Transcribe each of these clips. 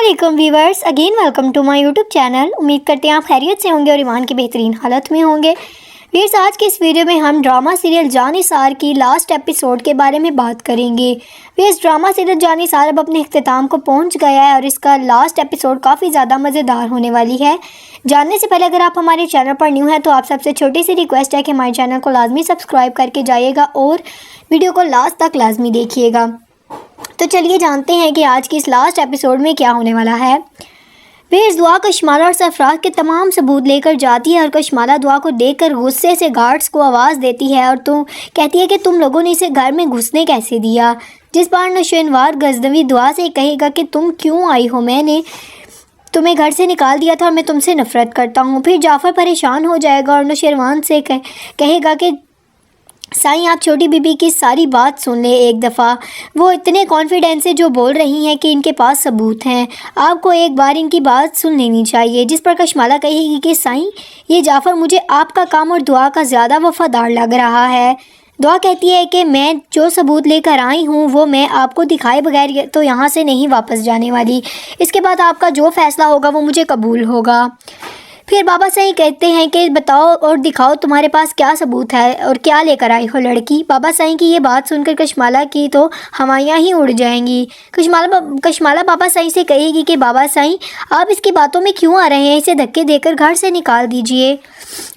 अस्सलाम viewers, again welcome to my YouTube channel. उम्मीद करते हैं आप खैरियत से होंगे और ईमान की बेहतरीन हालत में होंगे। व्यूअर्स, आज की इस वीडियो में हम ड्रामा सीरियल जानिसार की लास्ट एपिसोड के बारे में बात करेंगे। व्यूअर्स, ड्रामा सीरियल जानिसार अब अपने इख्तिताम को पहुंच गया है और इसका लास्ट एपिसोड काफ़ी ज़्यादा मज़ेदार होने वाली है। जानने से पहले अगर आप हमारे चैनल पर न्यू हैं तो आप सबसे छोटी सी रिक्वेस्ट है कि हमारे चैनल को लाजमी सब्सक्राइब करके जाइएगा और वीडियो को लास्ट तक लाजमी देखिएगा। तो चलिए जानते हैं कि आज की इस लास्ट एपिसोड में क्या होने वाला है। व्यूअर्स, दुआ कशमाला और सरफराज के तमाम सबूत लेकर जाती है और कशमाला दुआ को देखकर गुस्से से गार्ड्स को आवाज़ देती है और कहती है कि तुम लोगों ने इसे घर में घुसने कैसे दिया। जिस बार नौशेनवार गजनवी दुआ से कहेगा कि तुम क्यों आई हो, मैंने तुम्हें घर से निकाल दिया था और मैं तुमसे नफ़रत करता हूँ। फिर जाफ़र परेशान हो जाएगा और नौशेरवान से कहेगा कि साईं, आप छोटी बीबी की सारी बात सुन ले एक दफ़ा। वो इतने कॉन्फिडेंस से जो बोल रही हैं कि इनके पास सबूत हैं, आपको एक बार इनकी बात सुन लेनी चाहिए। जिस पर कशमाला कहेगी कि साईं, ये जाफ़र मुझे आपका काम और दुआ का ज़्यादा वफ़ादार लग रहा है। दुआ कहती है कि मैं जो सबूत लेकर आई हूँ वो मैं आपको दिखाए बगैर तो यहाँ से नहीं वापस जाने वाली। इसके बाद आपका जो फ़ैसला होगा वो मुझे कबूल होगा। फिर बाबा साईं कहते हैं कि बताओ और दिखाओ तुम्हारे पास क्या सबूत है और क्या लेकर आई हो लड़की। बाबा साईं की ये बात सुनकर कशमाला की तो हवाइयाँ ही उड़ जाएंगी। कशमाला बाबा साईं से कहेगी कि बाबा साईं, आप इसकी बातों में क्यों आ रहे हैं, इसे धक्के देकर घर से निकाल दीजिए।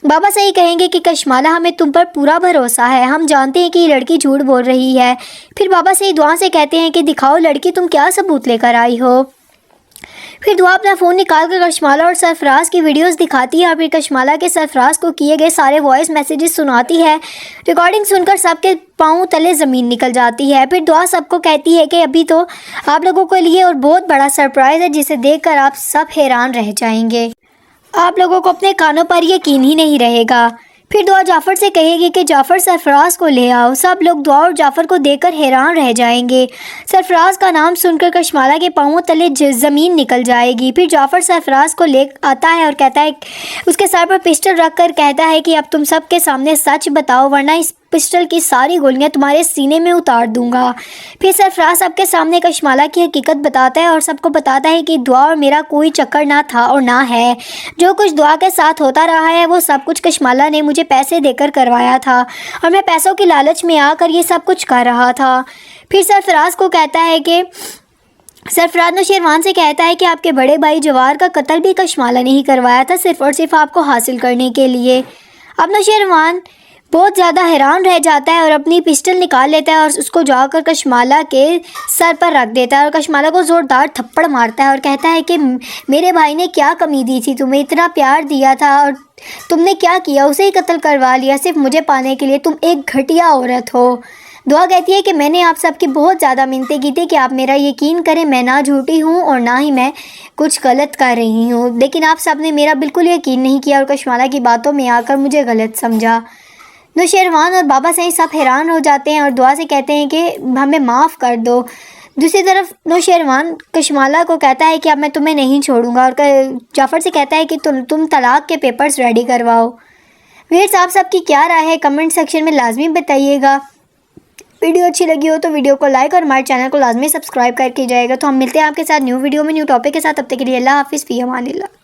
बाबा साईं कहेंगे कि कशमाला, हमें तुम पर पूरा भरोसा है, हम जानते हैं कि ये लड़की झूठ बोल रही है। फिर बाबा साईं दुआ से कहते हैं कि दिखाओ लड़की, तुम क्या सबूत लेकर आई हो। फिर दुआ अपना फ़ोन निकाल कर कशमाला और सरफराज की वीडियोस दिखाती है और फिर कशमाला के सरफराज को किए गए सारे वॉइस मैसेजेस सुनाती है। रिकॉर्डिंग सुनकर सबके पाँव तले ज़मीन निकल जाती है। फिर दुआ सबको कहती है कि अभी तो आप लोगों के लिए और बहुत बड़ा सरप्राइज़ है जिसे देखकर आप सब हैरान रह जाएंगे। आप लोगों को अपने कानों पर यकीन ही नहीं रहेगा। फिर दुआ जाफ़र से कहेगी कि जाफ़र, सरफराज को ले आओ। सब लोग दुआ और जाफ़र को देखकर हैरान रह जाएंगे। सरफराज का नाम सुनकर कशमाला के पाँवों तले ज़मीन निकल जाएगी। फिर जाफ़र सरफराज को ले आता है और कहता है, उसके सर पर पिस्टल रख कर कहता है कि अब तुम सब के सामने सच बताओ वरना इस पिस्टल की सारी गोलियां तुम्हारे सीने में उतार दूंगा। फिर सरफराज सबके सामने कशमाला की हकीकत बताता है और सबको बताता है कि दुआ और मेरा कोई चक्कर ना था और ना है। जो कुछ दुआ के साथ होता रहा है वो सब कुछ कशमाला ने मुझे पैसे देकर करवाया था और मैं पैसों की लालच में आकर ये सब कुछ कर रहा था। फिर सरफराज को कहता है कि सरफराज नौशेरवान से कहता है कि आपके बड़े भाई जवार का कत्ल भी कशमाला ने ही करवाया था, सिर्फ़ और सिर्फ आपको हासिल करने के लिए। अब नौशेरवान बहुत ज़्यादा हैरान रह जाता है और अपनी पिस्टल निकाल लेता है और उसको जाकर कशमाला के सर पर रख देता है और कशमाला को ज़ोरदार थप्पड़ मारता है और कहता है कि मेरे भाई ने क्या कमी दी थी, तुम्हें इतना प्यार दिया था और तुमने क्या किया, उसे ही कत्ल करवा लिया सिर्फ मुझे पाने के लिए। तुम एक घटिया औरत हो। दुआ कहती है कि मैंने आप सबकी बहुत ज़्यादा मिन्नतें की थी कि आप मेरा यकीन करें, मैं ना झूठी हूँ और ना ही मैं कुछ गलत कर रही हूँ, लेकिन आप सब ने मेरा बिल्कुल यकीन नहीं किया और कशमाला की बातों में आकर मुझे गलत समझा। नौशेरवान और बाबा साईं सब हैरान हो जाते हैं और दुआ से कहते हैं कि हमें माफ़ कर दो। दूसरी तरफ नौशेरवान कशमाला को कहता है कि अब मैं तुम्हें नहीं छोड़ूंगा और जाफ़र से कहता है कि तुम तलाक के पेपर्स रेडी करवाओ। व्यूअर्स, आप सबकी क्या राय है कमेंट सेक्शन में लाजमी बताइएगा। वीडियो अच्छी लगी हो तो वीडियो को लाइक और हमारे चैनल को लाजमी सब्सक्राइब करके जाएगा। तो हम मिलते हैं आपके साथ न्यू वीडियो में न्यू टॉपिक के साथ। तब तक के लिए अल्लाह हाफिज़, फ़ी अमानिल्लाह।